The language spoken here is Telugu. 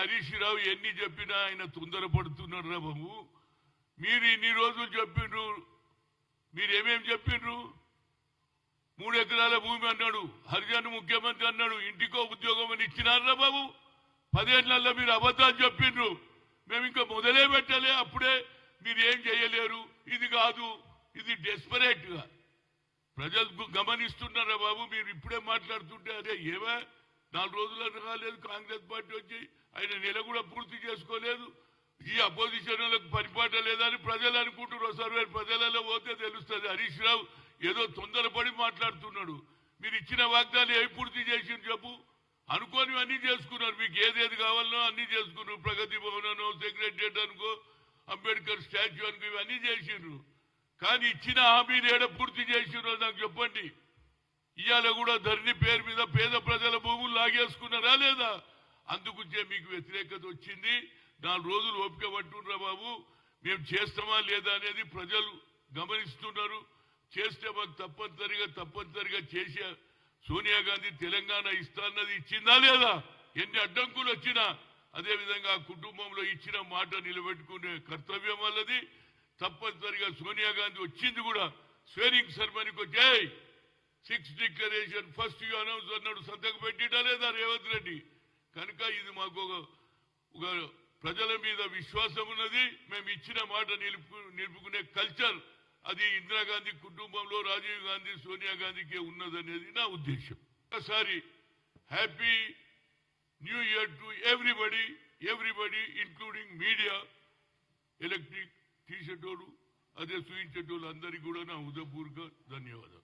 హరీష్ రావు ఎన్ని చెప్పినా ఆయన తొందరపడుతున్నాడు రా బాబు. మీరు ఇన్ని రోజులు చెప్పిండ్రు, మీరేమేం చెప్పిండ్రు? 3 ఎకరాల భూమి అన్నాడు, హరిజన్ ముఖ్యమంత్రి అన్నాడు, ఇంటికో ఉద్యోగం అని ఇచ్చినారా బాబు? 10 ఏళ్లలో మీరు అబద్ధాలు చెప్పిండ్రు. మేము ఇంకా మొదలే పెట్టలే, అప్పుడే మీరు ఏం చేయలేరు, ఇది కాదు, ఇది డెస్పరేట్ గా ప్రజలు గమనిస్తున్నారా బాబు? మీరు ఇప్పుడే మాట్లాడుతుంటే అదే ఏవా 4 రోజులు కాలేదు కాంగ్రెస్ పార్టీ వచ్చి, ఆయన నెల కూడా పూర్తి చేసుకోలేదు, ఈ అపోజిషన్ వాళ్ళకి పరిపాట లేదని ప్రజలు అనుకుంటున్నారు. సర్వే ప్రజలలో పోతే తెలుస్తుంది. హరీష్ రావు ఏదో తొందరపడి మాట్లాడుతున్నాడు. మీరు ఇచ్చిన వాగ్దానాలు ఏవి పూర్తి చేసి చెప్పు? అనుకోని అన్ని చేసుకున్నారు, మీకు ఏదేది కావాలనో అన్ని చేసుకున్నారు. ప్రగతి భవన్ అనో, సెక్రటరియట్ అనుకో, అంబేద్కర్ స్టాచ్యూ అనుకో, ఇవన్నీ చేసిండ్రు. కానీ ఇచ్చిన హామీలు ఏడ పూర్తి చేసిండ్రో నాకు చెప్పండి. ఇవాళ కూడా ధరణి పేరు మీద పేద ప్రజల భూములు లాగేసుకున్నారా లేదా? అందుకుంటే మీకు వ్యతిరేకత వచ్చింది. 4 రోజులు ఓపిక పట్టుండ్రా బాబు, మేము చేస్తామా లేదా అనేది ప్రజలు గమనిస్తున్నారు. చేస్తే మాకు తప్పనిసరిగా చేసే సోనియా గాంధీ తెలంగాణ ఇస్తాన్నది ఇచ్చిందా లేదా? ఎన్ని అడ్డంకులు వచ్చినా అదేవిధంగా కుటుంబంలో ఇచ్చిన మాట నిలబెట్టుకునే కర్తవ్యం వల్లది. తప్పనిసరిగా సోనియా గాంధీ వచ్చింది కూడా స్వేరింగ్ సెరమనీకి వచ్చాయి. 6 డిక్లరేషన్ ఫస్ట్ యూ అనౌన్స్ అన్నాడు, సంతకం పెట్టిటా లేదా రేవంత్ రెడ్డి? కనుక ఇది మాకు ఒక ప్రజల మీద విశ్వాసం ఉన్నది. మేము ఇచ్చిన మాట నిలుపుకునే కల్చర్ అది ఇందిరాగాంధీ కుటుంబంలో రాజీవ్ గాంధీ, సోనియా గాంధీకే ఉన్నదనేది నా ఉద్దేశం. ఒకసారి happy new year to everybody including media, electric తీసేటోడు అదే చూయించేటోళ్ళు అందరికీ కూడా నా హృదయపూర్వక ధన్యవాదాలు.